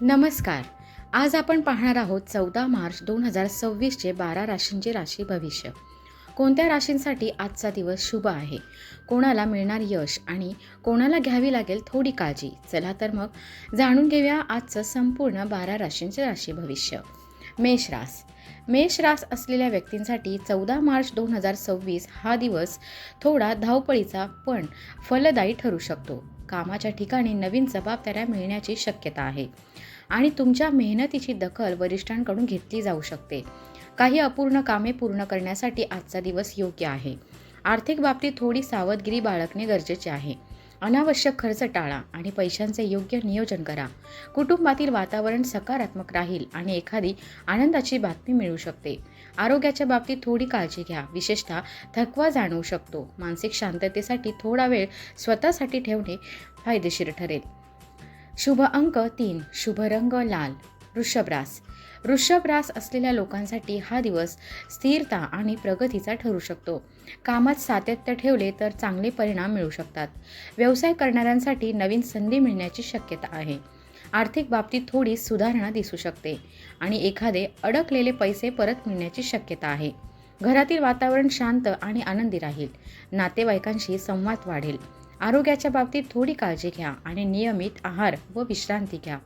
नमस्कार. आज आपण पाहणार आहोत 14 मार्च 2026चे 12 राशींचे राशी भविष्य. कोणत्या राशींसाठी आजचा दिवस शुभ आहे, कोणाला मिळणार यश आणि कोणाला घ्यावी लागेल थोडी काळजी. चला तर मग जाणून घेऊया आजचं संपूर्ण 12 राशींचे राशी भविष्य. मेष रास. मेष रास असलेल्या व्यक्तींसाठी 14 मार्च 2026 हा दिवस थोडा धावपळीचा पण फलदायी ठरू शकतो. कामाच्या ठिकाणी नवीन जबाबदाऱ्या मिळण्याची शक्यता आहे आणि तुमच्या मेहनतीची दखल वरिष्ठांकडून घेतली जाऊ शकते. काही अपूर्ण कामे पूर्ण करण्यासाठी आजचा दिवस योग्य आहे. आर्थिक बाबतीत थोडी सावधगिरी बाळगणे गरजेचे आहे. अनावश्यक खर्च टाळा आणि पैशांचे योग्य नियोजन करा. कुटुंबातील वातावरण सकारात्मक राहील आणि एखादी आनंदाची बातमी मिळू शकते. आरोग्याच्या बाबतीत थोडी काळजी घ्या, विशेषतः थकवा जाणवू शकतो. मानसिक शांततेसाठी थोडा वेळ स्वतःसाठी ठेवणे फायदेशीर ठरेल. शुभ अंक 3, शुभ रंग लाल. वृषभ रास. वृषभ रास असलेल्या लोकांसाठी हा दिवस स्थिरता आणि प्रगतीचा ठरू शकतो. कामात सातत्य ठेवले तर चांगले परिणाम मिळू शकतात. व्यवसाय करणाऱ्यांसाठी नवीन संधी मिळण्याची शक्यता आहे. आर्थिक बाबतीत थोडी सुधारणा दिसू शकते आणि एखादे अडकलेले पैसे परत मिळण्याची शक्यता आहे. घरातील वातावरण शांत आणि आनंदी राहील. नातेवाईकांशी संवाद वाढेल. आरोग्याच्या बाबतीत थोडी काळजी घ्या आणि नियमित आहार व विश्रांती घ्या.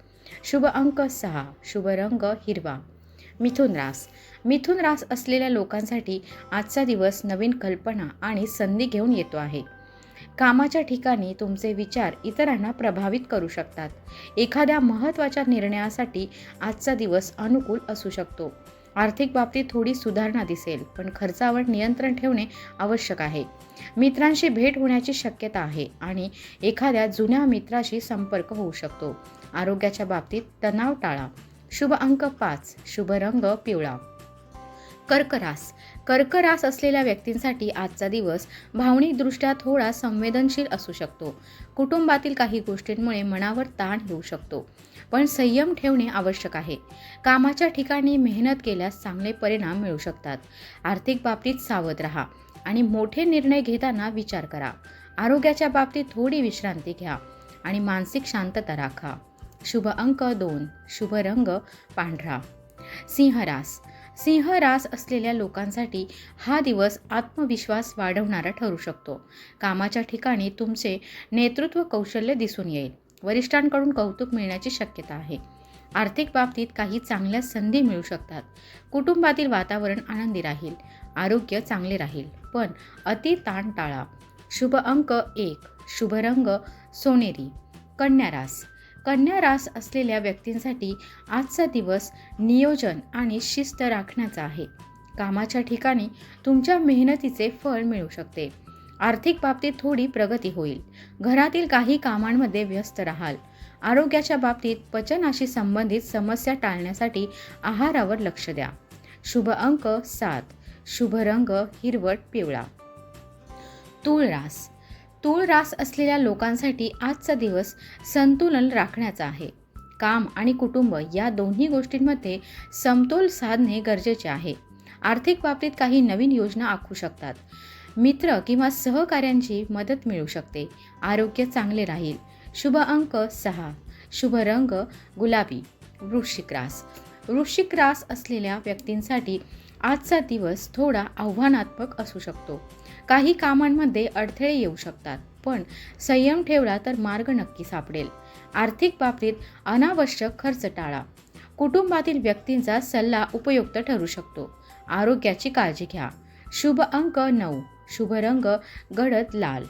शुभ अंक 6, शुभ रंग हिरवा. मिथुन रास. मिथुन रास असलेल्या लोकांसाठी आजचा दिवस नवीन कल्पना आणि संधी घेऊन येतो आहे. कामाच्या ठिकाणी तुमचे विचार इतरांना प्रभावित करू शकतात. एखाद्या महत्त्वाच्या निर्णयासाठी आजचा दिवस अनुकूल असू शकतो. आर्थिक बाबतीत थोडी सुधारणा दिसेल, पण खर्चावर नियंत्रण ठेवणे आवश्यक आहे. मित्रांशी भेट होण्याची शक्यता आहे आणि एखाद्या जुन्या मित्राशी संपर्क होऊ शकतो. आरोग्याच्या बाबतीत तणाव टाळा. शुभ अंक 5, शुभ रंग पिवळा. कर्क रास. कर्क रास असलेल्या व्यक्तींसाठी आजचा दिवस भावनिकदृष्ट्या थोडा संवेदनशील असू शकतो. कुटुंबातील काही गोष्टींमुळे मनावर ताण येऊ शकतो, पण संयम ठेवणे आवश्यक आहे. कामाच्या ठिकाणी मेहनत केल्यास चांगले परिणाम मिळू शकतात. आर्थिक बाबतीत सावध राहा आणि मोठे निर्णय घेताना विचार करा. आरोग्याच्या बाबतीत थोडी विश्रांती घ्या आणि मानसिक शांतता राखा. शुभ अंक 2, शुभ रंग पांढरा. सिंह रास. सिंह रास असलेल्या लोकांसाठी हा दिवस आत्मविश्वास वाढवणारा ठरू शकतो. कामाच्या ठिकाणी तुमचे नेतृत्व कौशल्य दिसून येईल. वरिष्ठांकडून कौतुक मिळण्याची शक्यता आहे. आर्थिक बाबतीत काही चांगल्या संधी मिळू शकतात. कुटुंबातील वातावरण आनंदी राहील. आरोग्य चांगले राहील, पण अति ताण टाळा. शुभ अंक 1, शुभ रंग सोनेरी. कन्या रास. कन्या रास असलेल्या व्यक्तींसाठी आजचा दिवस नियोजन आणि शिस्त राखण्याचा आहे. कामाच्या ठिकाणी तुमच्या मेहनतीचे फळ मिळू शकते. आर्थिक बाबतीत थोडी प्रगती होईल. घरातील काही कामांमध्ये व्यस्त राहाल. आरोग्याच्या बाबतीत पचनाशी संबंधित समस्या टाळण्यासाठी आहारावर लक्ष द्या. शुभ अंक 7, शुभ रंग हिरवट पिवळा. तूळ रास. तूळ रास असलेल्या लोकांसाठी आजचा दिवस संतुलन राखण्याचा आहे. काम आणि कुटुंब या दोन्ही गोष्टींमध्ये समतोल साधणे गरजेचे आहे. आर्थिक बाबतीत काही नवीन योजना आखू शकतात. मित्र किंवा सहकाऱ्यांची मदत मिळू शकते. आरोग्य चांगले राहील. शुभ अंक 6, शुभ रंग गुलाबी. वृश्चिक रास. वृश्चिक रास असलेल्या व्यक्तींसाठी आजचा दिवस थोडा आव्हानात्मक असू शकतो. काही कामांमध्ये अडथळे येऊ शकतात, पण संयम ठेवला तर मार्ग नक्की सापडेल. आर्थिक बाबतीत अनावश्यक खर्च टाळा. कुटुंबातील व्यक्तींचा सल्ला उपयुक्त ठरू शकतो. आरोग्याची काळजी घ्या. शुभ अंक 9, शुभ रंग गडद लाल.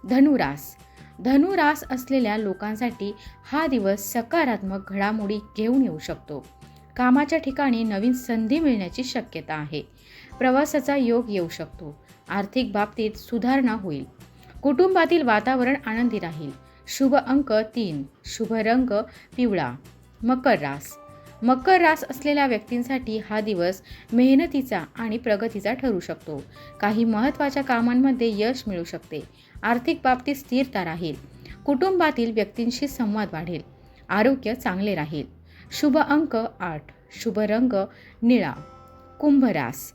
धनुरास. धनुरास असलेल्या लोकांसाठी हा दिवस सकारात्मक घडामोडी घेऊन येऊ शकतो. कामाच्या ठिकाणी नवीन संधी मिळण्याची शक्यता आहे. प्रवासाचा योग येऊ शकतो. आर्थिक बाबतीत सुधारणा होईल. कुटुंबातील वातावरण आनंदी राहील. शुभ अंक 3, शुभ रंग पिवळा. मकर रास. मकर रास असलेल्या व्यक्तींसाठी हा दिवस मेहनतीचा आणि प्रगतीचा ठरू शकतो. काही महत्त्वाच्या कामांमध्ये यश मिळू शकते. आर्थिक बाबतीत स्थिरता राहील. कुटुंबातील व्यक्तींशी संवाद वाढेल. आरोग्य चांगले राहील. शुभ अंक 8, शुभ रंग निळा. कुंभ रास.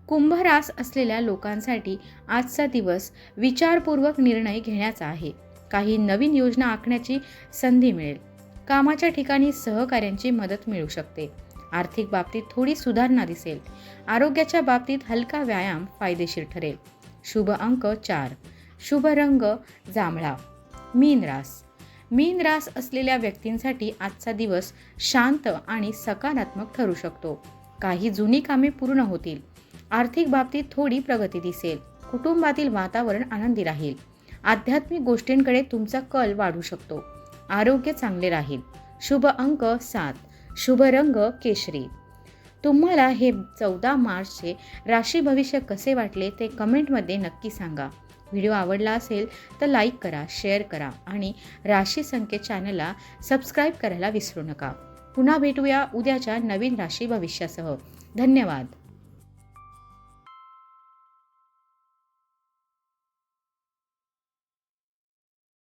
कुंभ रास असलेल्या लोकांसाठी आजचा दिवस विचारपूर्वक निर्णय घेण्याचा आहे. काही नवीन योजना आखण्याची संधी मिळेल. कामाच्या ठिकाणी सहकाऱ्यांची मदत मिळू शकते. आर्थिक बाबतीत थोडी सुधारणा दिसेल. आरोग्याच्या बाबतीत हलका व्यायाम फायदेशीर ठरेल. शुभ अंक 4. शुभ रंग जांभळा. मीन रास असलेल्या व्यक्तींसाठी आजचा दिवस शांत आणि सकारात्मक ठरू शकतो. काही जुनी कामे पूर्ण होतील. आर्थिक बाबतीत थोडी प्रगती दिसेल. कुटुंबातील वातावरण आनंदी राहील. आध्यात्मिक गोष्टींकडे तुमचा कल वाढू शकतो. आरोग्य चांगले राहील. शुभ अंक 7. शुभ रंग केशरी. तुम्हाला हे 14 मार्चचे राशी भविष्य कसे वाटले ते कमेंटमध्ये नक्की सांगा. व्हिडिओ आवडला असेल तर लाईक करा, शेअर करा आणि राशी संकेत चॅनलला सबस्क्राईब करायला विसरू नका. पुन्हा भेटूया उद्याच्या नवीन राशी भविष्यासह. धन्यवाद.